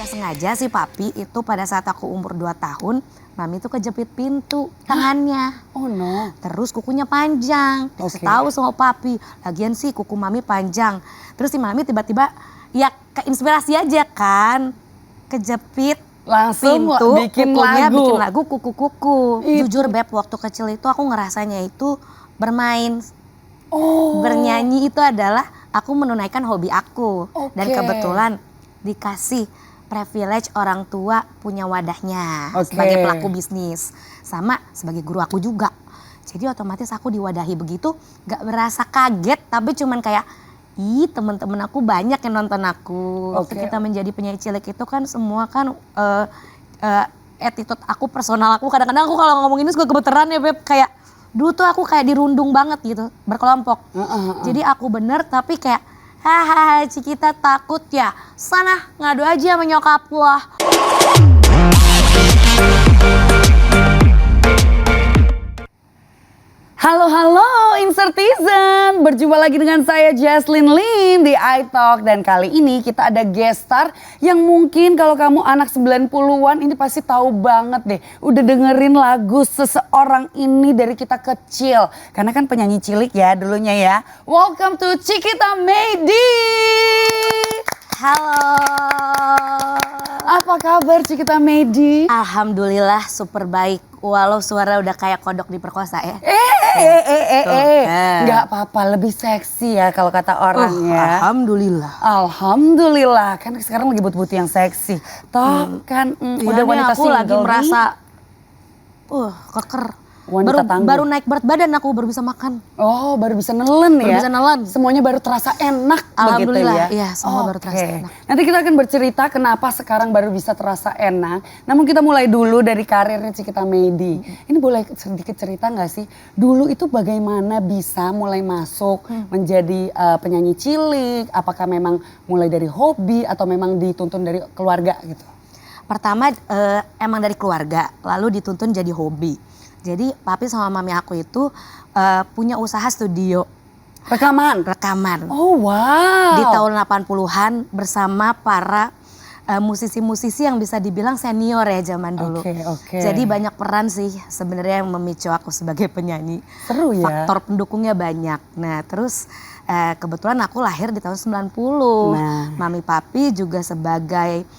Gak sengaja sih papi itu pada saat aku umur 2 tahun, mami tuh kejepit pintu tangannya. Oh no. Terus kukunya panjang, dikasih tahu sama papi. Lagian sih kuku mami panjang. Terus si mami tiba-tiba ya keinspirasi aja kan. Kejepit Langsung pintu, bikin kukunya lagu. bikin lagu kuku-kuku. Itu. Jujur Beb, waktu kecil itu aku ngerasanya itu bermain. Oh. Bernyanyi itu adalah aku menunaikan hobi aku. Oke. Dan kebetulan dikasih privilege orang tua punya wadahnya sebagai pelaku bisnis. Sama sebagai guru aku juga. Jadi otomatis aku diwadahi begitu gak merasa kaget tapi cuman kayak ih temen-temen aku banyak yang nonton aku. Waktu kita menjadi penyanyi cilik itu kan semua kan attitude aku, personal aku. Kadang-kadang aku kalau ngomong ini suka gemeteran ya Beb. Kayak dulu tuh aku kayak dirundung banget gitu berkelompok. Jadi aku bener tapi kayak hahaha Cikita takut ya. Sana ngadu aja sama nyokap lo. Halo Insertizen, berjumpa lagi dengan saya Jaslyn Lim di iTalk. Dan kali ini kita ada guest star yang mungkin kalau kamu anak 90-an ini pasti tahu banget deh. Udah dengerin lagu seseorang ini dari kita kecil. Karena kan penyanyi cilik ya dulunya ya. Welcome to Cikita Medi. Halo. Apa kabar Cikita Medi? Alhamdulillah super baik. Walau suara udah kayak kodok diperkosa ya. Nggak apa-apa, lebih seksi ya kalau kata orang ya. Alhamdulillah. Alhamdulillah, kan sekarang lagi butuh-butuh yang seksi. Toh kan udah wanita aku single lagi merasa keker. Baru naik berat badan aku baru bisa makan. Oh baru bisa nelen ya. Baru bisa nelen. Semuanya baru terasa enak begitu ya. Iya semua baru terasa enak. Nanti kita akan bercerita kenapa sekarang baru bisa terasa enak. Namun kita mulai dulu dari karirnya Cikita Medi. Ini boleh sedikit cerita gak sih? Dulu itu bagaimana bisa mulai masuk menjadi penyanyi cilik? Apakah memang mulai dari hobi atau memang dituntun dari keluarga gitu? Pertama emang dari keluarga lalu dituntun jadi hobi. Jadi papi sama mami aku itu punya usaha studio. Rekaman? Rekaman. Oh wow. Di tahun 80-an bersama para musisi-musisi yang bisa dibilang senior ya zaman dulu. Jadi banyak peran sih sebenarnya yang memicu aku sebagai penyanyi. Seru ya. Faktor pendukungnya banyak. Nah terus kebetulan aku lahir di tahun 90. Mami papi juga sebagai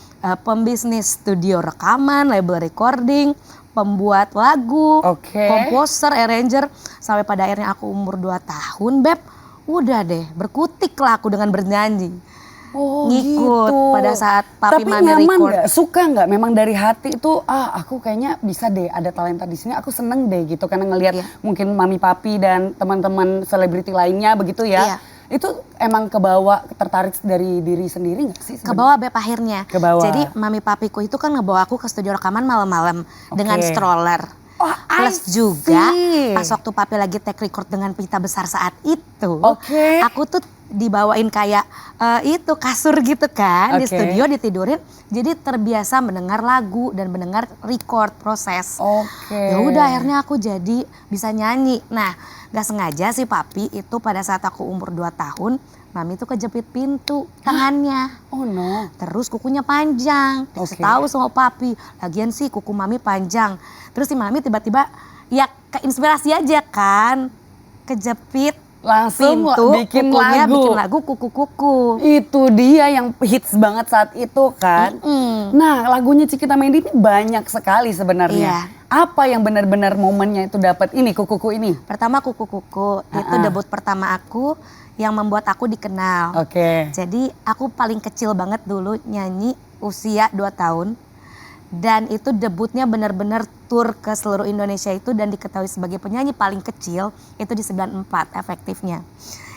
pembisnis studio rekaman, label recording, pembuat lagu, komposer, arranger. Sampai pada akhirnya aku umur 2 tahun Beb, udah deh berkutik lah aku dengan bernyanyi. Oh ngikut gitu. Pada saat papi tapi mami nyaman record. Gak? Suka gak? Memang dari hati itu aku kayaknya bisa deh ada talenta di sini. Aku seneng deh gitu karena ngelihat mungkin mami papi dan teman-teman selebriti lainnya begitu ya. Itu emang kebawa tertarik dari diri sendiri gak sih? Kebawa Beb akhirnya. Kebawa. Jadi mami papiku itu kan ngebawa aku ke studio rekaman malam-malam dengan stroller. Plus juga pas waktu papi lagi take record dengan Pita Besar saat itu. Aku tuh dibawain kayak itu kasur gitu kan di studio ditidurin. Jadi terbiasa mendengar lagu dan mendengar record proses. Ya udah akhirnya aku jadi bisa nyanyi. Nah gak sengaja sih papi itu pada saat aku umur 2 tahun mami tuh kejepit pintu tangannya. Oh no. Terus kukunya panjang. Dikasih tahu sama papi. Lagian sih kuku mami panjang. Terus si mami tiba-tiba ya keinspirasi aja kan. Kejepit langsung pintu, bikin lagu kuku-kuku. Itu dia yang hits banget saat itu kan. Nah lagunya Cikita Medi ini banyak sekali sebenarnya. Apa yang benar-benar momennya itu dapat ini kuku-kuku ini? Pertama kuku-kuku itu debut pertama aku yang membuat aku dikenal. Jadi aku paling kecil banget dulu nyanyi usia 2 tahun. Dan itu debutnya benar-benar tur ke seluruh Indonesia itu dan diketahui sebagai penyanyi paling kecil itu di 94 efektifnya.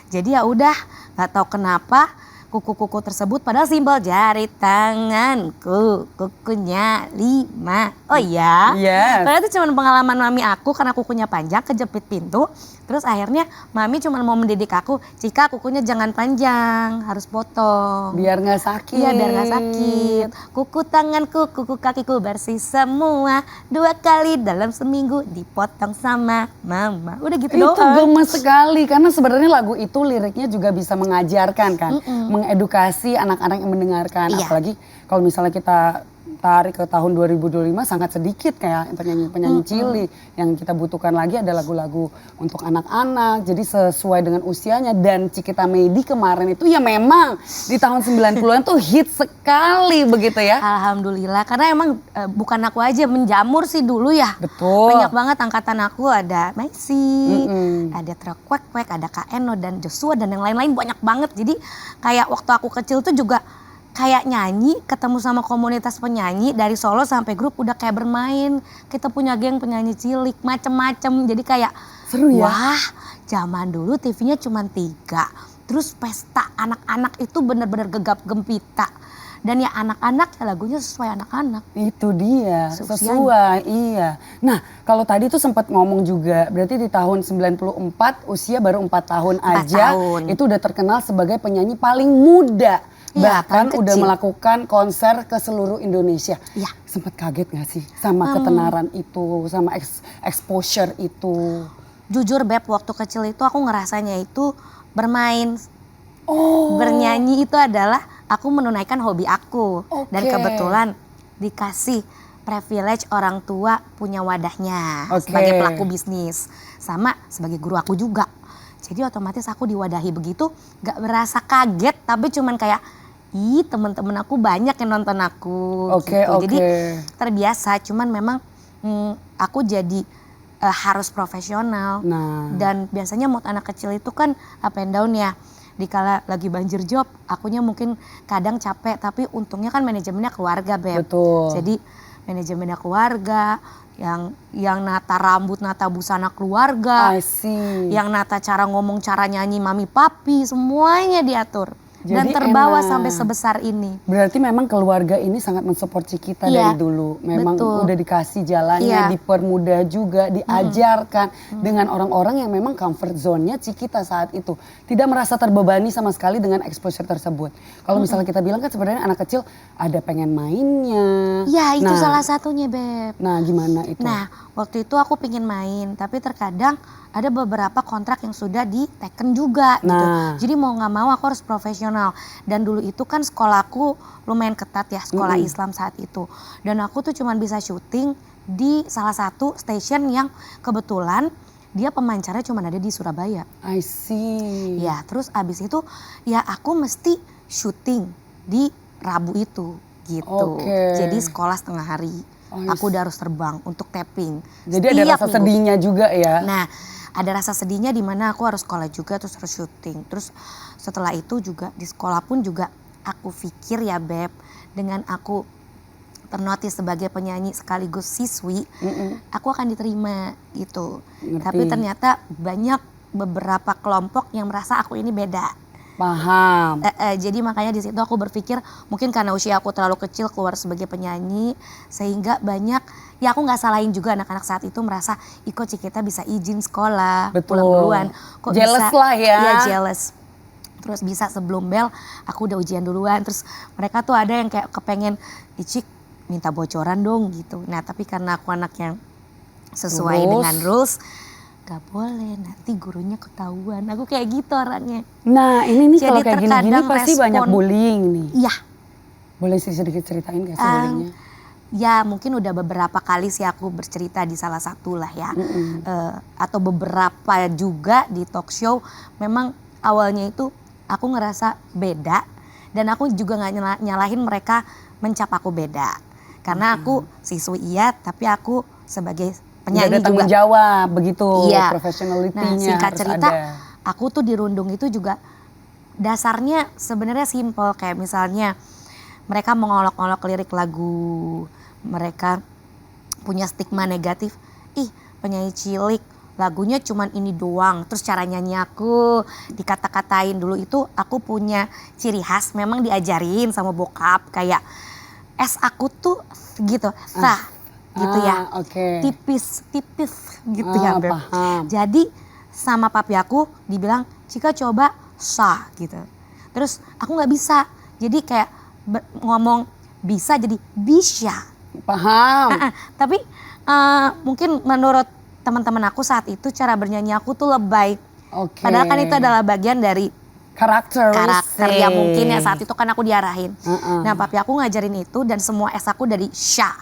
Jadi ya udah gak tahu kenapa kuku-kuku tersebut padahal simbol jari tanganku kukunya 5. Oh iya? Padahal itu cuma pengalaman mami aku karena kukunya panjang kejepit pintu. Terus akhirnya mami cuma mau mendidik aku, Cika kukunya jangan panjang, harus potong. Biar gak sakit. Iya biar gak sakit. Kuku tanganku, kuku kakiku bersih semua. 2 kali dalam seminggu dipotong sama mama. Udah gitu doang. Itu gemes sekali karena sebenarnya lagu itu liriknya juga bisa mengajarkan kan. Mengedukasi anak-anak yang mendengarkan. Iya. Apalagi kalau misalnya kita tarik ke tahun 2025 sangat sedikit kayak penyanyi-penyanyi cilik. Yang kita butuhkan lagi ada lagu-lagu untuk anak-anak. Jadi sesuai dengan usianya. Dan Cikita Medi kemarin itu ya memang di tahun 90-an tuh hit sekali begitu ya. Alhamdulillah karena emang bukan aku aja menjamur sih dulu ya. Betul. Banyak banget angkatan aku ada Messi, ada Trekwek, ada Kak Eno dan Joshua dan yang lain-lain banyak banget. Jadi kayak waktu aku kecil tuh juga kayak nyanyi, ketemu sama komunitas penyanyi dari Solo sampai grup udah kayak bermain. Kita punya geng penyanyi cilik, macem-macem. Jadi kayak seru ya. Wah, zaman dulu TV-nya cuma 3. Terus pesta anak-anak itu bener-bener gegap gempita. Dan ya anak-anak ya lagunya sesuai anak-anak. Itu dia, sesuai, iya. Nah kalau tadi tuh sempat ngomong juga, berarti di tahun 94 usia baru 4 tahun 4 aja. tahun. Itu udah terkenal sebagai penyanyi paling muda. Ya, Bahkan paling udah kecil. melakukan konser ke seluruh Indonesia. Ya. Sempet kaget gak sih sama ketenaran itu, sama exposure itu? Jujur Beb, waktu kecil itu aku ngerasanya itu bermain. Oh. Bernyanyi itu adalah aku menunaikan hobi aku. Dan Oke. kebetulan dikasih privilege orang tua punya wadahnya. Oke. Sebagai pelaku bisnis. Sama sebagai guru aku juga. Jadi otomatis aku diwadahi begitu gak berasa kaget tapi cuman kayak ih temen-temen aku banyak yang nonton aku Oke, gitu. oke. Jadi terbiasa cuman memang aku jadi harus profesional. Nah. Dan biasanya mood anak kecil itu kan up and down ya. Dikala lagi banjir job, akunya mungkin kadang capek tapi untungnya kan manajemennya keluarga Beb. Betul. Jadi manajemennya keluarga, yang nata rambut, nata busana keluarga, I see. yang nata cara ngomong, cara nyanyi mami papi, semuanya diatur. Dan Jadi terbawa enak. sampai sebesar ini. Berarti memang keluarga ini sangat mensupport Cikita Iya, dari dulu. Memang betul. udah dikasih jalannya, Iya. dipermudah juga, diajarkan dengan orang-orang yang memang comfort zone-nya Cikita saat itu. Tidak merasa terbebani sama sekali dengan exposure tersebut. Kalau misalnya kita bilang kan sebenarnya anak kecil ada pengen mainnya. Ya itu Nah, salah satunya Beb. Nah gimana itu? Nah waktu itu aku pingin main tapi terkadang ada beberapa kontrak yang sudah diteken juga gitu. Nah. Jadi mau gak mau aku harus profesional. Dan dulu itu kan sekolahku lumayan ketat ya, sekolah Islam saat itu. Dan aku tuh cuman bisa syuting di salah satu station yang kebetulan dia pemancarnya cuman ada di Surabaya. I see. Ya terus abis itu ya aku mesti syuting di Rabu itu gitu. Oke. Jadi sekolah setengah hari. Oh, Aku udah harus terbang untuk tapping. Jadi ada Setiap rasa minggu. sedihnya juga ya. Nah, ada rasa sedihnya di mana aku harus sekolah juga terus harus syuting. Terus setelah itu juga di sekolah pun juga aku pikir ya Beb, dengan aku ternotis sebagai penyanyi sekaligus siswi, aku akan diterima gitu. Ngerti. Tapi ternyata banyak beberapa kelompok yang merasa aku ini beda. Paham. Jadi makanya di situ aku berpikir mungkin karena usia aku terlalu kecil keluar sebagai penyanyi sehingga banyak ya aku nggak salahin juga anak-anak saat itu merasa kok Cikita bisa izin sekolah Betul. pulang duluan kok Jealous bisa lah ya. Iya jealous terus bisa sebelum bel aku udah ujian duluan terus mereka tuh ada yang kayak kepengen Cik minta bocoran dong gitu. Nah tapi karena aku anak yang sesuai dengan rules gak boleh nanti gurunya ketahuan. Aku kayak gitu orangnya. Nah ini nih kalau Jadi kayak gini-gini terkadang pasti banyak respon- bullying nih. Iya. Boleh sih sedikit ceritain gak sih bullyingnya? Ya mungkin udah beberapa kali sih aku bercerita di salah satu lah ya. Atau beberapa juga di talk show. Memang awalnya itu aku ngerasa beda. Dan aku juga gak nyalahin mereka mencap aku beda. Karena aku siswi iya tapi aku sebagai penyanyi Udah ada tanggung juga. jawab begitu, Iya. professionality-nya Nah singkat harus cerita ada. aku tuh di Rundung itu juga dasarnya sebenarnya simple. Kayak misalnya mereka mengolok-olok lirik lagu, mereka punya stigma negatif. Ih penyanyi cilik lagunya cuman ini doang. Terus cara nyanyi aku dikata-katain. Dulu itu aku punya ciri khas memang diajarin sama bokap kayak aku tuh gitu. Gitu ya. Oke. Tipis gitu ya Beb. Paham. Jadi sama papi aku dibilang, Cika coba Sha gitu. Terus aku nggak bisa, jadi kayak ngomong bisa jadi Bisha. Paham. Tapi mungkin menurut teman-teman aku saat itu cara bernyanyi aku tuh lebay. Padahal kan itu adalah bagian dari karakter ya mungkin ya saat itu kan aku diarahin. Nah papi aku ngajarin itu dan semua S aku dari Sha,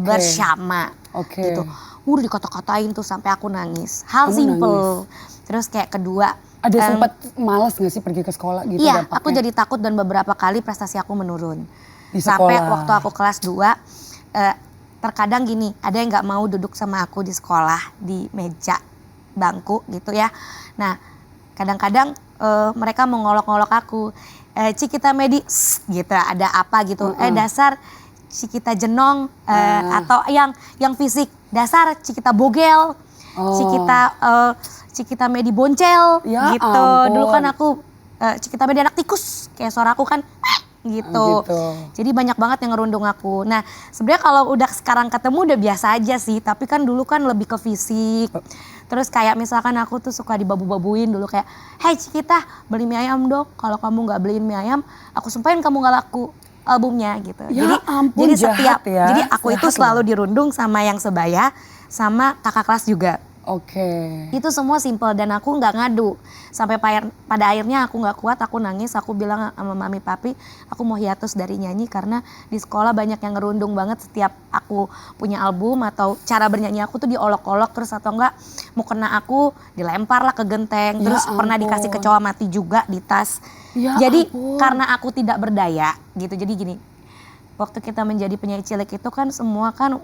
bersama gitu. Udah dikata-katain tuh sampai aku nangis. Hal simple. Terus kayak kedua. Ada sempat males gak sih pergi ke sekolah gitu? Iya, dampaknya? aku jadi takut dan beberapa kali prestasi aku menurun. Di sampai sekolah. waktu aku kelas 2, terkadang gini, ada yang gak mau duduk sama aku di sekolah, di meja, bangku gitu ya. Nah, kadang-kadang mereka mengolok-olok aku, Cikita Medi, gitu, ada apa gitu. Dasar Cikita Jenong, atau yang fisik, dasar Cikita Bogel, Cikita Medi Boncel, ya, gitu. ampun. Dulu kan aku Cikita Medi anak tikus, kayak suara aku kan gitu. Jadi banyak banget yang ngerundung aku. Nah sebenarnya kalau udah sekarang ketemu udah biasa aja sih. Tapi kan dulu kan lebih ke fisik. Terus kayak misalkan aku tuh suka dibabu-babuin dulu kayak, hey Cikita beli mie ayam dong. Kalau kamu gak beliin mie ayam, aku sumpahin kamu gak laku albumnya gitu. Ya ampun, jadi setiap, ya. jadi aku itu selalu dirundung sama yang sebaya, sama kakak kelas juga. Itu semua simple dan aku nggak ngadu. Sampai pada akhirnya aku nggak kuat, aku nangis, aku bilang sama mami papi, aku mau hiatus dari nyanyi karena di sekolah banyak yang ngerundung banget setiap aku punya album atau cara bernyanyi aku tuh diolok-olok terus atau enggak mau kena aku dilempar lah ke genteng, terus pernah dikasih kecoa mati juga di tas. Jadi karena aku tidak berdaya gitu, jadi gini, waktu kita menjadi penyanyi cilik itu kan semua kan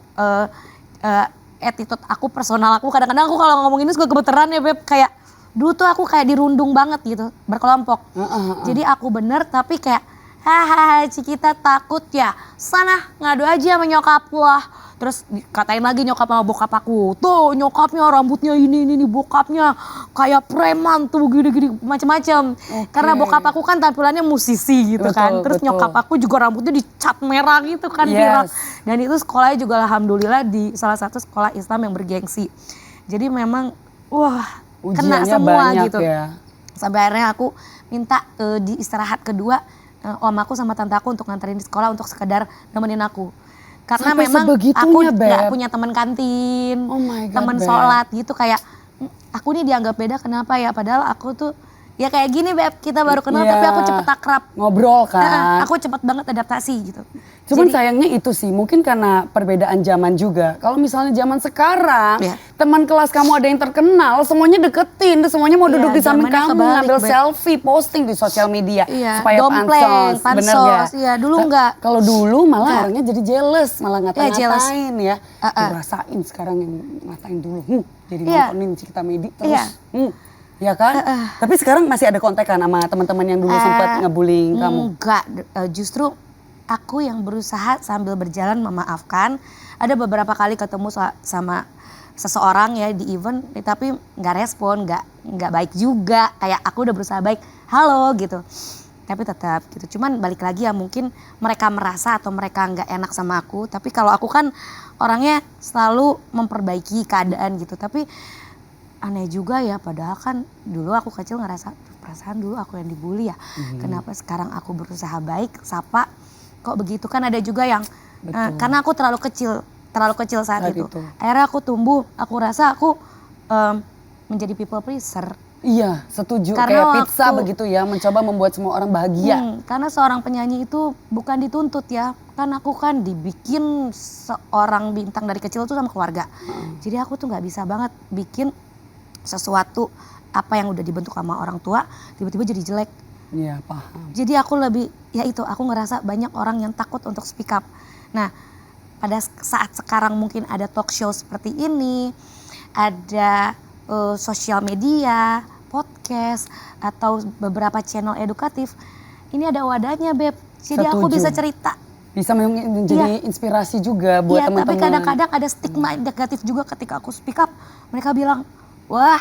attitude aku, personal aku, kadang-kadang aku kalau ngomong ini suka gemeteran ya Beb, kayak dulu tuh aku kayak dirundung banget gitu, berkelompok. Jadi aku bener tapi kayak, hahaha Cikita takut ya, sana ngadu aja sama nyokap lah. Terus katain lagi nyokap sama bokap aku, tuh nyokapnya rambutnya ini bokapnya kayak preman tuh gini-gini macam-macam. Karena bokap aku kan tampilannya musisi gitu kan, terus nyokap aku juga rambutnya dicat merah gitu kan, dan itu sekolahnya juga alhamdulillah di salah satu sekolah Islam yang bergengsi. Jadi memang wah kena semua gitu. Sampai akhirnya aku minta di istirahat kedua om aku sama tante aku untuk nganterin di sekolah untuk sekedar nemenin aku. Karena sampai memang aku gak punya teman kantin, teman sholat gitu, kayak aku nih dianggap beda kenapa ya, padahal aku tuh ya kayak gini Beb, kita baru kenal tapi aku cepet akrab. Ngobrol kan. Aku cepet banget adaptasi gitu. Cuman sayangnya itu sih, mungkin karena perbedaan zaman juga. Kalau misalnya zaman sekarang, teman kelas kamu ada yang terkenal, semuanya deketin, semuanya mau duduk di samping kamu, ngambil selfie, posting di sosial media. Supaya pansos, bener gak? Iya, dulu enggak. Kalau dulu malah orangnya jadi jealous, malah ngatain ya. Rasain sekarang yang ngatain dulu, jadi nontonin Cikita Medi terus. Ya kan? Tapi sekarang masih ada kontekan sama teman-teman yang dulu sempat ngebullying kamu? Enggak, justru aku yang berusaha sambil berjalan memaafkan. Ada beberapa kali ketemu sama seseorang ya di event, tapi nggak respon, nggak baik juga. Kayak aku udah berusaha baik, halo gitu. Tapi tetap gitu. Cuman balik lagi ya mungkin mereka merasa atau mereka nggak enak sama aku. Tapi kalau aku kan orangnya selalu memperbaiki keadaan gitu. Tapi aneh juga ya, padahal kan dulu aku kecil ngerasa perasaan dulu aku yang dibully ya. Kenapa sekarang aku berusaha baik, sapa kok begitu. Kan ada juga yang karena aku terlalu kecil saat itu. Akhirnya aku tumbuh, aku rasa aku menjadi people pleaser. Iya, setuju. Karena kayak pizza begitu ya, mencoba membuat semua orang bahagia. Karena seorang penyanyi itu bukan dituntut ya. Kan aku kan dibikin seorang bintang dari kecil tuh sama keluarga. Jadi aku tuh gak bisa banget bikin sesuatu apa yang udah dibentuk sama orang tua tiba-tiba jadi jelek. Iya, paham. Jadi aku lebih, ya itu, aku ngerasa banyak orang yang takut untuk speak up. Nah, pada saat sekarang mungkin ada talk show seperti ini, ada sosial media, podcast, atau beberapa channel edukatif, ini ada wadahnya Beb. Jadi aku bisa cerita. Bisa menjadi inspirasi juga buat teman-teman. Tapi kadang-kadang ada stigma negatif juga ketika aku speak up. Mereka bilang, wah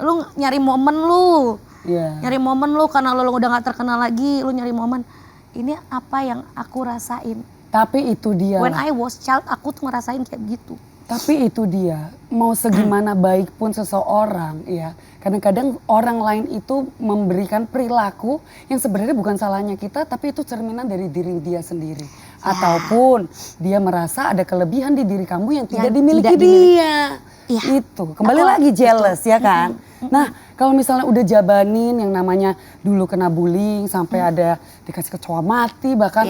lu nyari momen lu. Nyari momen lu karena lu udah gak terkenal lagi, lu nyari momen. Ini apa yang aku rasain. Tapi itu dia. When I was child, aku tuh ngerasain kayak gitu. Tapi itu dia, mau segimana baik pun seseorang ya, kadang-kadang orang lain itu memberikan perilaku yang sebenarnya bukan salahnya kita, tapi itu cerminan dari diri dia sendiri. Ataupun dia merasa ada kelebihan di diri kamu yang tidak dimiliki dia. Ya. Itu, kembali lagi jealous ya kan. Nah kalau misalnya udah jabanin yang namanya dulu kena bullying sampai ada dikasih kecoa mati bahkan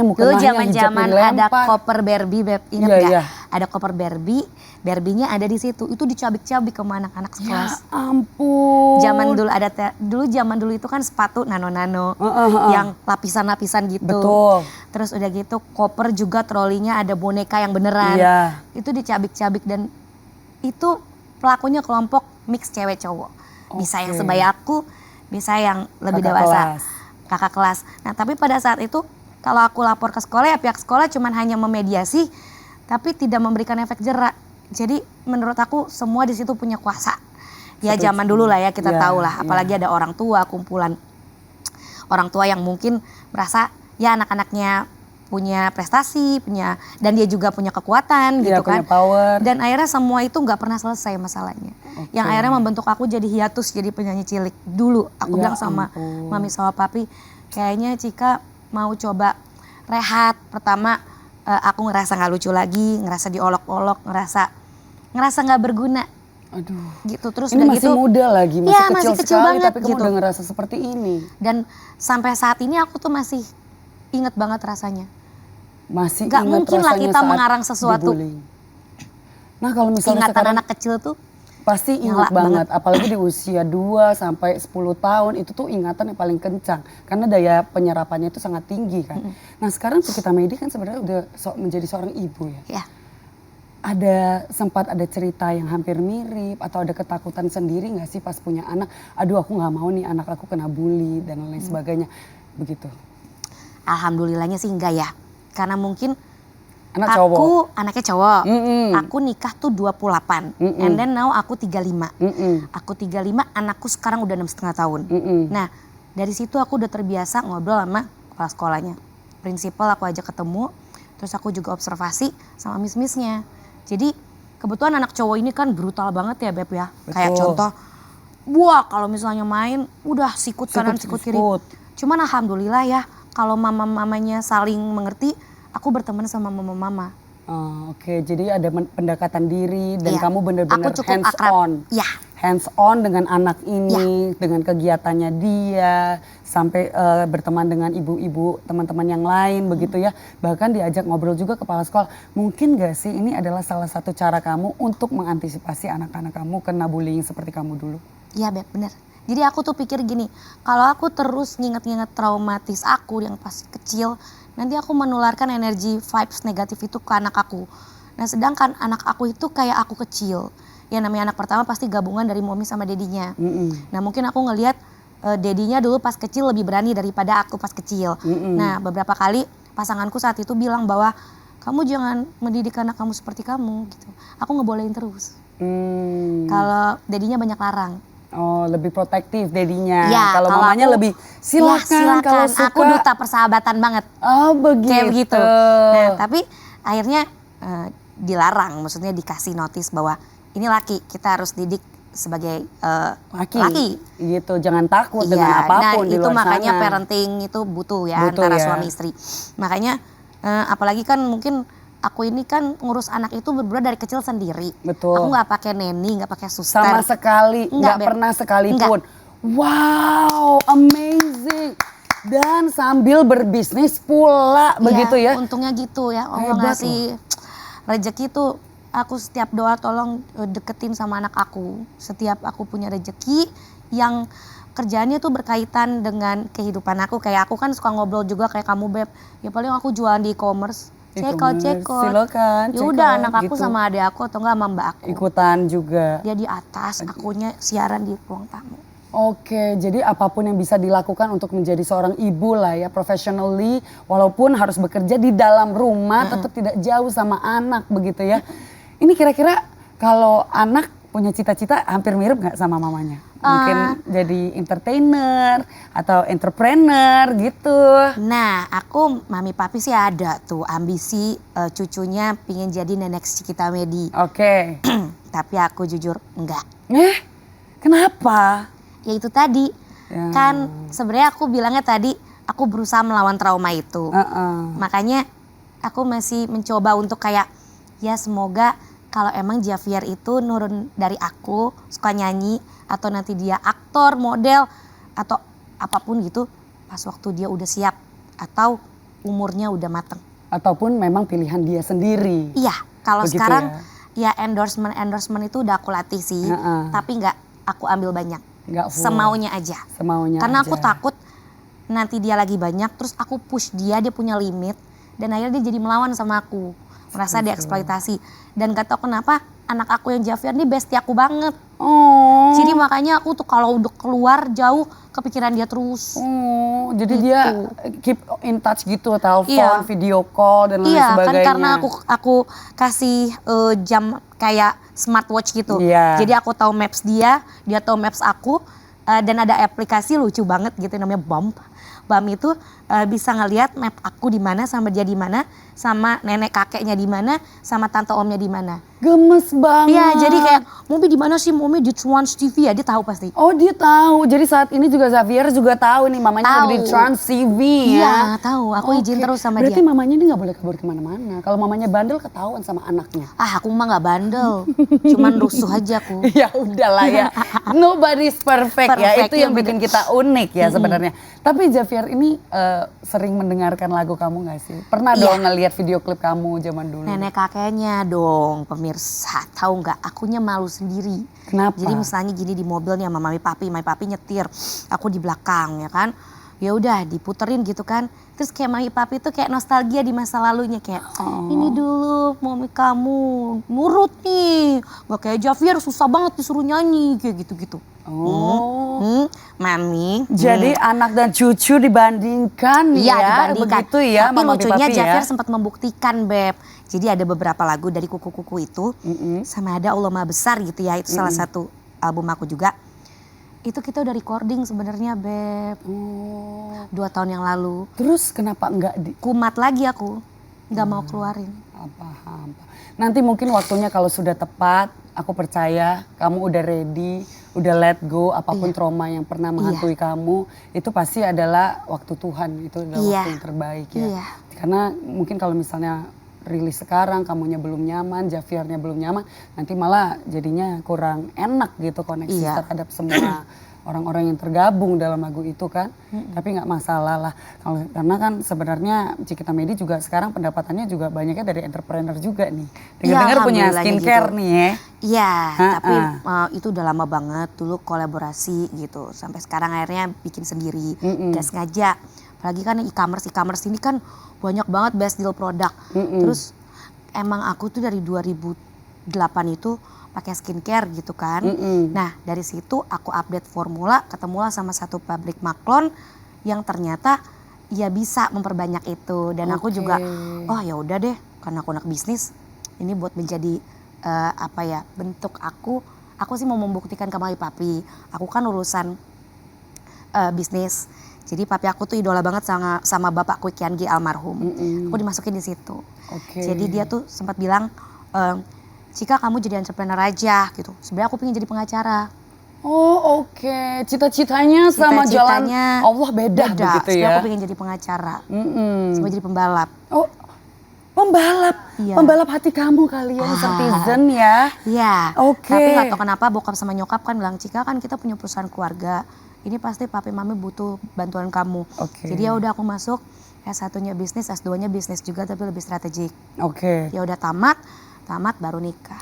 mukanya zaman ada koper Barbie, Beb, inget gak? Ada koper Barbie, Barbie-nya ada di situ. Itu dicabik-cabik ke anak-anak sekelas. Ya ampun. Zaman dulu itu kan sepatu nano-nano yang lapisan-lapisan gitu. Betul. Terus udah gitu koper juga trolinya ada boneka yang beneran. Iya. Itu dicabik-cabik dan itu pelakunya kelompok mix cewek cowok. Bisa yang sebaya aku, bisa yang lebih dewasa. Kakak kelas. Nah tapi pada saat itu kalau aku lapor ke sekolah ya pihak sekolah cuman hanya memediasi tapi tidak memberikan efek jerak. Jadi menurut aku semua di situ punya kuasa. Ya zaman dulu lah ya kita tahu lah. Apalagi ada orang tua, kumpulan orang tua yang mungkin merasa ya anak-anaknya punya prestasi, dan dia juga punya kekuatan gitu kan. Power. Dan akhirnya semua itu nggak pernah selesai masalahnya. Yang akhirnya membentuk aku jadi hiatus, jadi penyanyi cilik. Dulu aku bilang sama mami sama papi, kayaknya Cika mau coba rehat. Pertama aku ngerasa nggak lucu lagi, ngerasa diolok-olok, ngerasa nggak berguna. Aduh. Gitu terus ini udah masih gitu. muda lagi, masih kecil sekali banget, tapi kamu udah ngerasa seperti ini. Dan sampai saat ini aku tuh masih inget banget rasanya. Masih gak mungkin lah kita mengarang sesuatu. Nah kalau misalnya ingatan sekarang anak kecil tuh pasti ingat banget. Apalagi di usia 2 sampai 10 tahun itu tuh ingatan yang paling kencang. Karena daya penyerapannya itu sangat tinggi kan. Nah sekarang Cikita Meidy kan sebenarnya udah menjadi seorang ibu ya. Sempat ada cerita yang hampir mirip atau ada ketakutan sendiri gak sih pas punya anak? Aduh aku gak mau nih anak aku kena bully dan lain sebagainya. Begitu. Alhamdulillahnya sih enggak ya. Karena mungkin anaknya cowok. Aku nikah tuh 28. And then now aku 35. Aku 35, anakku sekarang udah 6,5 tahun. Nah dari situ aku udah terbiasa ngobrol sama kepala sekolahnya. Prinsipal aku ajak ketemu. Terus aku juga observasi sama miss-missnya. Jadi kebetulan anak cowok ini kan brutal banget ya Beb ya. Betul. Kayak contoh, wah kalau misalnya main udah sikut kanan sikut kiri. Cuman alhamdulillah ya. Kalau mama-mamanya saling mengerti, aku berteman sama mama-mama. Oke, jadi ada pendekatan diri dan kamu benar-benar hands on. Iya. Hands on dengan anak ini, dengan kegiatannya dia, sampai berteman dengan ibu-ibu teman-teman yang lain begitu ya. Bahkan diajak ngobrol juga kepala sekolah. Mungkin gak sih ini adalah salah satu cara kamu untuk mengantisipasi anak-anak kamu kena bullying seperti kamu dulu? Iya Beb, bener. Jadi aku tuh pikir gini, kalau aku terus nginget-nginget traumatis aku yang pas kecil, nanti aku menularkan energi vibes negatif itu ke anak aku. Nah sedangkan anak aku itu kayak aku kecil. Ya namanya anak pertama pasti gabungan dari mommy sama dedinya. Nah mungkin aku ngelihat dedinya dulu pas kecil lebih berani daripada aku pas kecil. Nah beberapa kali pasanganku saat itu bilang bahwa kamu jangan mendidik anak kamu seperti kamu gitu. Aku ngebolehin terus. Kalau dedinya banyak larang. Oh lebih protektif dedinya. Ya, kalau mamanya aku, lebih silakan kalau suka. Aku duta persahabatan banget. Oh begitu. Kayak begitu. Nah tapi akhirnya dilarang, maksudnya dikasih notis bahwa ini laki, kita harus didik sebagai laki. Gitu, jangan takut dengan apapun di luar sana. Nah itu makanya parenting itu butuh ya antara suami istri. Makanya apalagi kan mungkin aku ini kan ngurus anak itu bener-bener dari kecil sendiri. Betul. Aku nggak pakai neni, nggak pakai suster. Sama sekali, nggak pernah sekalipun. Wow, amazing. Dan sambil berbisnis pula, begitu ya? Untungnya gitu ya. Allah ngasih rezeki tuh. Aku setiap doa tolong deketin sama anak aku. Setiap aku punya rezeki yang kerjaannya tuh berkaitan dengan kehidupan aku. Kayak aku kan suka ngobrol juga kayak kamu Beb. Ya paling aku jualan di e-commerce. Cekot. Silakan. Ya udah anak aku gitu. Sama adik aku atau enggak sama mbak aku. Ikutan juga. Dia di atas, akunya siaran di ruang tamu. Oke, jadi apapun yang bisa dilakukan untuk menjadi seorang ibu lah ya, professionally, walaupun harus bekerja di dalam rumah, tetap tidak jauh sama anak begitu ya. Ini kira-kira kalau anak punya cita-cita hampir mirip gak sama mamanya? Mungkin jadi entertainer atau entrepreneur gitu. Nah, aku mami papi sih ada tuh ambisi cucunya pingin jadi nenek Cikita Medi. Oke. Tapi aku jujur enggak. Kenapa? Ya itu tadi. Kan sebenarnya aku bilangnya tadi aku berusaha melawan trauma itu. Makanya aku masih mencoba untuk kayak ya semoga kalau emang Javier itu nurun dari aku suka nyanyi atau nanti dia aktor, model atau apapun gitu pas waktu dia udah siap atau umurnya udah mateng. Ataupun memang pilihan dia sendiri. Iya, kalau begitu sekarang ya endorsement itu udah aku latih sih, tapi nggak aku ambil banyak. Semaunya aja. Karena aku takut nanti dia lagi banyak terus aku push dia punya limit dan akhirnya dia jadi melawan sama aku. Merasa dieksploitasi. Dan gak tau kenapa anak aku yang Javier ini bestie aku banget. Jadi makanya aku tuh kalau udah keluar jauh kepikiran dia terus. Jadi gitu. Dia keep in touch gitu, telepon, video call dan lain sebagainya. Kan karena aku kasih jam kayak smartwatch gitu. Jadi aku tahu maps dia tahu maps aku dan ada aplikasi lucu banget gitu namanya Bump. Bam itu bisa ngelihat map aku di mana sama dia di mana, sama nenek kakeknya di mana, sama tante omnya di mana. Gemes banget. Iya, jadi kayak Momi di mana sih? Momi di Trans TV ya, dia tahu pasti. Oh, dia tahu. Jadi saat ini juga Javier juga tahu nih mamanya ada di Trans TV ya. Iya, tahu. Aku izin terus sama dia. Berarti mamanya ini nggak boleh kabur kemana-mana. Kalau mamanya bandel ketahuan sama anaknya. Aku mah nggak bandel, cuman rusuh aja aku. Ya udahlah ya. Nobody's perfect ya. Itu yang bikin kita unik ya sebenarnya. Tapi Javier ini sering mendengarkan lagu kamu gak sih? Pernah dong ngeliat video klip kamu zaman dulu? Nenek kakeknya dong pemirsa. Tahu nggak? Akunya malu sendiri. Kenapa? Jadi misalnya gini di mobilnya sama mami papi nyetir. Aku di belakang ya kan. Ya udah diputerin gitu kan. Terus kayak mami papi tuh kayak nostalgia di masa lalunya. Kayak ini dulu mami kamu nurut nih. Gak kayak Javier susah banget disuruh nyanyi kayak gitu-gitu. Mami. Jadi anak dan cucu dibandingkan ya, dibandingkan. Begitu ya. Tapi lucunya Javier sempat membuktikan Beb. Jadi ada beberapa lagu dari kuku-kuku itu. Sama ada Allah Maha Besar gitu ya. Itu salah satu album aku juga. Itu kita udah recording sebenarnya Beb. 2 tahun yang lalu. Terus kenapa enggak kumat lagi aku. Enggak mau keluarin. Paham. Nanti mungkin waktunya kalau sudah tepat, aku percaya kamu udah ready, udah let go apapun trauma yang pernah menghantui kamu, itu pasti adalah waktu Tuhan, itu adalah waktu yang terbaik ya. Karena mungkin kalau misalnya rilis sekarang, kamunya belum nyaman, Javiernya belum nyaman, nanti malah jadinya kurang enak gitu koneksi terhadap semua orang-orang yang tergabung dalam lagu itu kan. Tapi nggak masalah lah. Karena kan sebenarnya Cikita Medi juga sekarang pendapatannya juga banyaknya dari entrepreneur juga nih. Dengar-dengar punya skincare gitu. Nih ya. Iya, tapi itu udah lama banget dulu kolaborasi gitu. Sampai sekarang akhirnya bikin sendiri, gak sengaja. Apalagi kan e-commerce ini kan banyak banget best deal produk. Terus emang aku tuh dari 2008 itu pakai skincare gitu kan. Nah dari situ aku update formula, ketemulah sama satu pabrik maklon yang ternyata ya bisa memperbanyak itu. Dan aku juga oh ya udah deh, karena aku anak bisnis ini buat menjadi bentuk aku sih mau membuktikan ke mami papi. Aku kan urusan bisnis. Jadi papi aku tuh idola banget sama bapakku Kian G almarhum. Aku dimasukin di situ. Jadi dia tuh sempat bilang, Cika kamu jadi entrepreneur aja gitu. Sebenarnya aku pengen jadi pengacara. Cita-citanya sama jalan Allah beda begitu ya. Sebenarnya aku pengen jadi pengacara. Sama jadi pembalap. Pembalap? Iya. Pembalap hati kamu kalian Citizen ya? Iya. Tapi gak tau kenapa bokap sama nyokap kan bilang, Cika kan kita punya perusahaan keluarga. Ini pasti papi mami butuh bantuan kamu. Jadi ya udah aku masuk S1-nya bisnis, S2-nya bisnis juga tapi lebih strategik. Ya udah tamat baru nikah.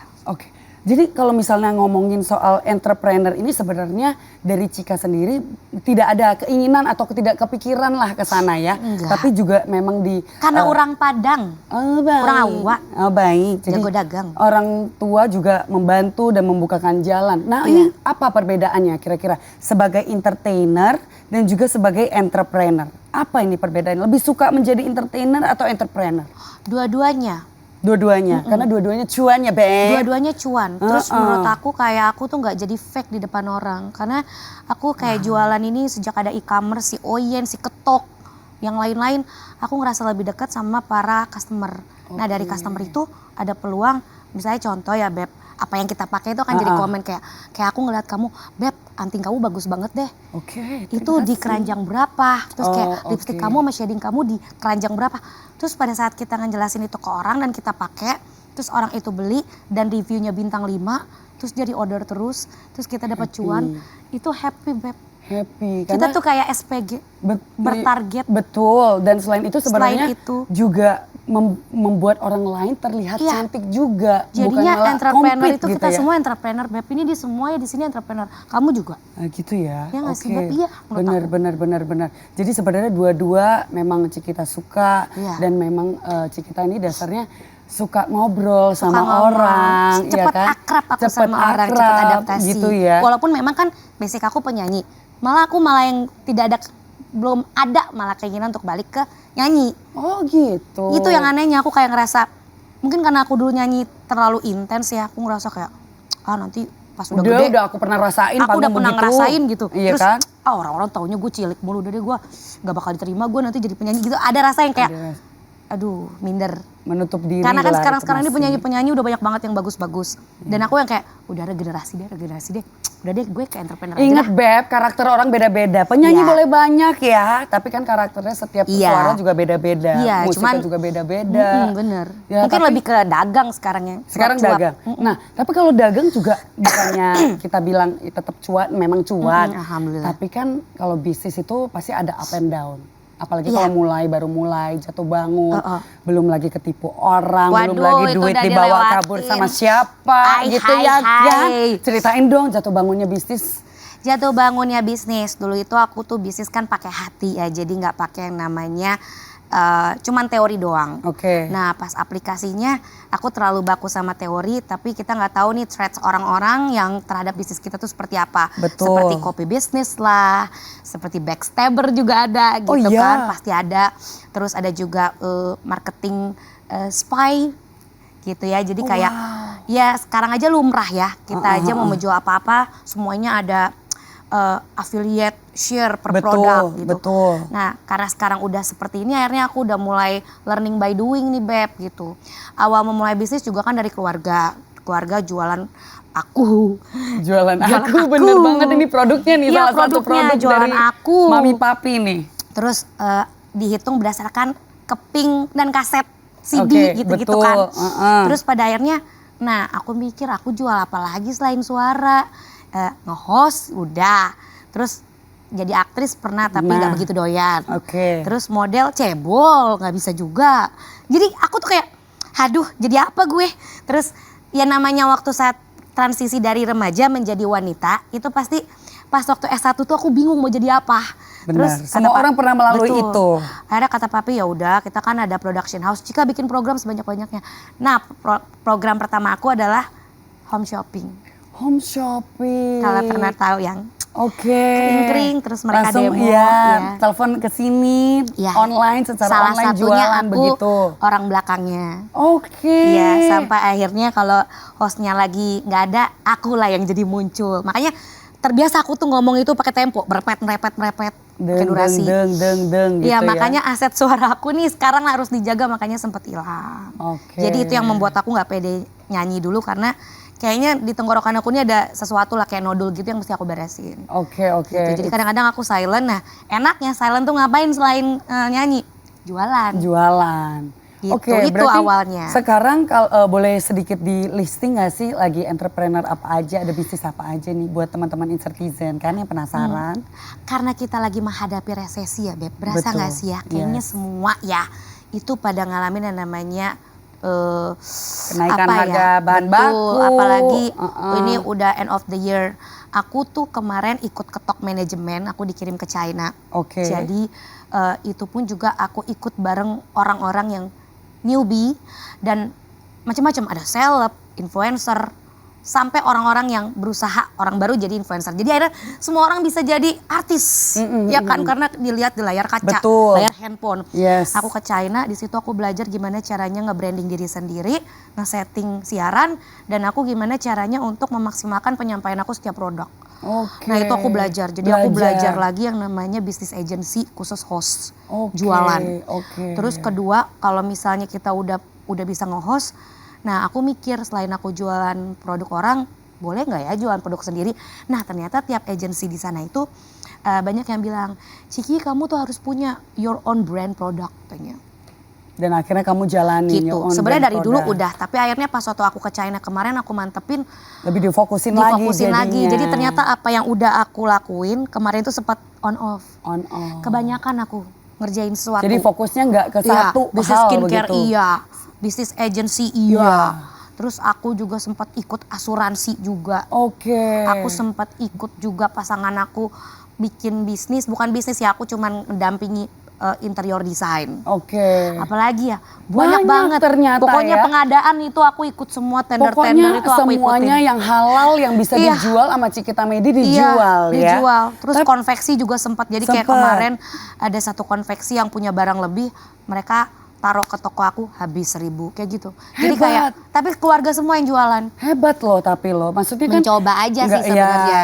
Jadi kalau misalnya ngomongin soal entrepreneur ini sebenarnya dari Cika sendiri tidak ada keinginan atau tidak kepikiran lah ke sana ya. Tapi juga memang karena orang Padang. Orang Awa. Baik. Jadi jago dagang. Orang tua juga membantu dan membukakan jalan. Nah ini apa perbedaannya kira-kira sebagai entertainer dan juga sebagai entrepreneur? Apa ini perbedaannya? Lebih suka menjadi entertainer atau entrepreneur? Dua-duanya. Dua-duanya, karena dua-duanya cuan ya, Beb. Dua-duanya cuan. Terus menurut aku kayak aku tuh nggak jadi fake di depan orang. Karena aku kayak jualan ini sejak ada e-commerce, si Oyen, si Ketok, yang lain-lain. Aku ngerasa lebih dekat sama para customer. Nah dari customer itu ada peluang, misalnya contoh ya Beb, apa yang kita pakai itu akan jadi komen kayak aku ngeliat kamu, Beb, anting kamu bagus banget deh. Itu di keranjang berapa? Terus kayak lipstick kamu sama shading kamu di keranjang berapa? Terus pada saat kita ngejelasin itu ke orang dan kita pakai, terus orang itu beli dan reviewnya bintang 5, terus jadi order terus kita dapat cuan, itu happy Beb. Happy. Kita tuh kayak SPG, bertarget. Betul, dan selain itu sebenarnya juga membuat orang lain terlihat cantik juga. Jadinya entrepreneur itu kita semua entrepreneur, Beb. Ini di semua ya di sini entrepreneur. Kamu juga. Gitu ya. Ya nggak sih, Beb? Iya. Benar. Jadi sebenarnya dua-dua memang Cikita suka dan memang Cikita ini dasarnya suka ngobrol sama orang, cepet akrab aku sama orang, cepet adaptasi. Gitu ya. Walaupun memang kan basic aku penyanyi, malah yang tidak ada, belum ada malah keinginan untuk balik ke nyanyi. Oh gitu. Itu yang anehnya, aku kayak ngerasa, mungkin karena aku dulu nyanyi terlalu intens ya, aku ngerasa kayak, nanti pas udah gede. Udah aku pernah rasain, aku udah pernah ngerasain gitu. Iya. Terus kan? orang-orang taunya gue cilik mulu, udah deh gue gak bakal diterima, gue nanti jadi penyanyi gitu. Ada rasa yang kayak, aduh minder. Menutup diri. Karena kan sekarang ini penyanyi-penyanyi udah banyak banget yang bagus-bagus. Dan aku yang kayak udah regenerasi deh. Udah deh gue kayak entrepreneur aja. Ingat Beb, karakter orang beda-beda. Penyanyi boleh banyak ya, tapi kan karakternya setiap suara juga beda-beda. Musiknya juga beda-beda. Bener. Ya, mungkin lebih ke dagang sekarang ya. Sekarang dagang. Nah, tapi kalau dagang juga bukannya kita bilang tetap cuan, memang cuan. Alhamdulillah. Tapi kan kalau bisnis itu pasti ada up and down. Apalagi kalau baru mulai jatuh bangun, belum lagi ketipu orang, belum lagi duit dibawa kabur sama siapa gitu ya. Ceritain dong jatuh bangunnya bisnis. Jatuh bangunnya bisnis, dulu itu aku tuh bisnis kan pakai hati ya, jadi nggak pakai yang namanya cuman teori doang. Nah pas aplikasinya aku terlalu baku sama teori, tapi kita nggak tahu nih threats orang-orang yang terhadap bisnis kita tuh seperti apa. Seperti copy bisnis lah, seperti backstabber juga ada gitu kan, pasti ada. Terus ada juga marketing spy gitu ya, jadi kayak ya sekarang aja lumrah ya, kita aja mau menjual apa-apa semuanya ada affiliate share per produk gitu. Nah karena sekarang udah seperti ini, akhirnya aku udah mulai learning by doing nih Beb gitu. Awal memulai bisnis juga kan dari keluarga jualan aku. Jualan aku, bener banget ini produknya nih, salah satu produk jualan dari aku. Mami Papi nih. Terus dihitung berdasarkan keping dan kaset CD gitu-gitu kan. Terus pada akhirnya, nah aku mikir aku jual apa lagi selain suara. Nge-host udah, terus jadi aktris pernah tapi nggak begitu doyan. Terus model cebol nggak bisa juga. Jadi aku tuh kayak, aduh jadi apa gue? Terus ya namanya waktu saat transisi dari remaja menjadi wanita itu pasti pas waktu S1 tuh aku bingung mau jadi apa. Terus semua orang pernah melalui itu. Akhirnya kata papi ya udah kita kan ada production house, jika bikin program sebanyak-banyaknya. Nah program pertama aku adalah home shopping. Home shopping. Kalau pernah tahu yang kering-kering terus mereka langsung, demo. Telepon ke sini, online secara salah online satunya jualan aku begitu. Orang belakangnya. Iya, sampai akhirnya kalau hostnya lagi nggak ada, akulah yang jadi muncul. Makanya terbiasa aku tuh ngomong itu pakai tempo, merepet, pakai durasi. Gitu ya. Makanya aset suara aku nih sekarang harus dijaga, makanya sempat hilang. Jadi itu yang membuat aku nggak pede nyanyi dulu karena kayaknya di tenggorokan aku ini ada sesuatu lah kayak nodul gitu yang mesti aku beresin. Gitu. Jadi kadang-kadang aku silent. Nah enaknya silent tuh ngapain selain nyanyi? Jualan. Gitu, itu berarti awalnya. Sekarang kalau boleh sedikit di listing gak sih lagi entrepreneur apa aja, ada bisnis apa aja nih buat teman-teman Insertizen kan yang penasaran. Karena kita lagi menghadapi resesi ya Beb, berasa gak sih ya? Kayaknya semua ya itu pada ngalamin yang namanya kenaikan harga bahan baku. Apalagi ini udah end of the year. Aku tuh kemarin ikut ketok manajemen, aku dikirim ke China. Jadi itu pun juga aku ikut bareng orang-orang yang newbie dan macam-macam, ada seleb, influencer, sampai orang-orang yang berusaha, orang baru jadi influencer. Jadi akhirnya semua orang bisa jadi artis, ya kan? Karena dilihat di layar kaca, layar handphone. Aku ke China, di situ aku belajar gimana caranya nge-branding diri sendiri, nge-setting siaran, dan aku gimana caranya untuk memaksimalkan penyampaian aku setiap produk. Nah itu aku belajar, jadi aku belajar lagi yang namanya business agency khusus host, jualan. Terus kedua, kalau misalnya kita udah bisa nge-host, nah aku mikir selain aku jualan produk orang, boleh nggak ya jualan produk sendiri? Nah ternyata tiap agensi di sana itu banyak yang bilang, Ciki kamu tuh harus punya your own brand product katanya. Dan akhirnya kamu jalani gitu. Sebenarnya dari dulu udah, tapi akhirnya pas waktu aku ke China kemarin aku mantepin. Lebih difokusin lagi. Jadi ternyata apa yang udah aku lakuin kemarin itu sempat on off. Kebanyakan aku ngerjain sesuatu. Jadi fokusnya nggak ke satu bisnis hal skincare begitu. Bisnis agency Terus aku juga sempat ikut asuransi juga. Aku sempat ikut juga pasangan aku bikin bisnis, bukan bisnis ya, aku cuman mendampingi interior design. Apalagi ya, banyak banget ternyata. Pokoknya ya. Pengadaan itu aku ikut semua, tender-tender itu aku ikutin. Semuanya yang halal yang bisa dijual sama Cikita Medi dijual ya. Terus konveksi juga sempat. Jadi kayak kemarin ada satu konveksi yang punya barang lebih, mereka taruh ke toko aku habis 1.000 kayak gitu. Jadi kayak tapi keluarga semua yang jualan. Hebat loh, tapi loh maksudnya kan mencoba aja sih sebenarnya.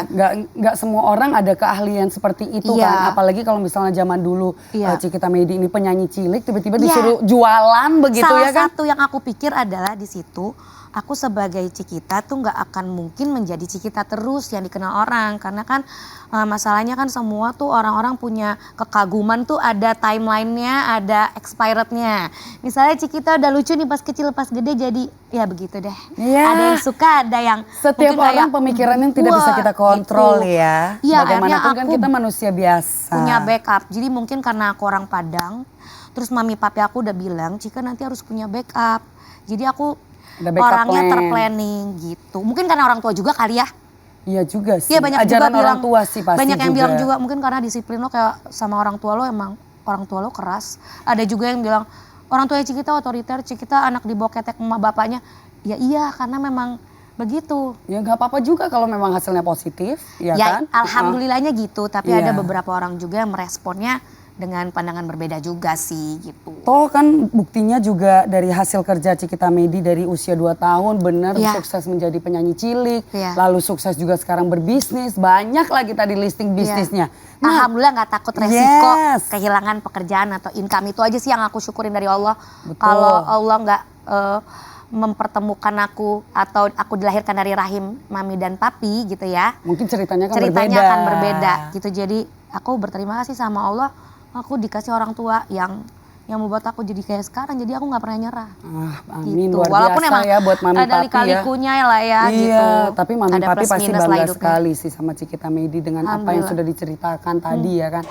Nggak semua orang ada keahlian seperti itu kan. Apalagi kalau misalnya zaman dulu Cikita Medi ini penyanyi cilik tiba-tiba disuruh jualan begitu ya kan. Salah satu yang aku pikir adalah di situ aku sebagai Cikita tuh nggak akan mungkin menjadi Cikita terus yang dikenal orang, karena kan masalahnya kan semua tuh orang-orang punya kekaguman tuh ada timelinenya, ada expirednya. Misalnya Cikita udah lucu nih pas kecil, pas gede jadi ya begitu deh. Ada yang suka, ada yang setiap orang pemikirannya tidak bisa kita kontrol gitu. Bagaimanapun kan kita manusia biasa. Punya backup, jadi mungkin karena aku orang Padang, terus mami papi aku udah bilang Cika nanti harus punya backup. Jadi aku orangnya terplanning gitu. Mungkin karena orang tua juga kali ya. Iya juga sih. Iya banyak ajaran juga orang tua sih pasti. Banyak yang bilang juga mungkin karena disiplin lo kayak sama orang tua lo, emang orang tua lo keras. Ada juga yang bilang orang tua Cikita otoriter, Cikita anak dibawa ketek sama bapaknya. Ya iya karena memang begitu. Ya nggak apa-apa juga kalau memang hasilnya positif, ya kan? Alhamdulillahnya gitu. Tapi ada beberapa orang juga yang meresponnya dengan pandangan berbeda juga sih gitu. Toh kan buktinya juga dari hasil kerja Cikita Medi dari usia 2 tahun benar sukses menjadi penyanyi cilik. Lalu sukses juga sekarang berbisnis, banyak lagi tadi listing bisnisnya. Nah, alhamdulillah nggak takut resiko kehilangan pekerjaan atau income, itu aja sih yang aku syukurin dari Allah. Kalau Allah nggak mempertemukan aku atau aku dilahirkan dari rahim mami dan papi gitu ya. Mungkin ceritanya akan berbeda gitu. Jadi aku berterima kasih sama Allah. Aku dikasih orang tua yang membuat aku jadi kayak sekarang, jadi aku nggak pernah nyerah. Amin, gitu. luar Walaupun biasa emang ya buat mami ada papi lika-likunya lah ya gitu. Tapi mami ada papi pasti bangga hidupnya. sekali sih sama Cikita Medi dengan apa yang sudah diceritakan tadi ya kan.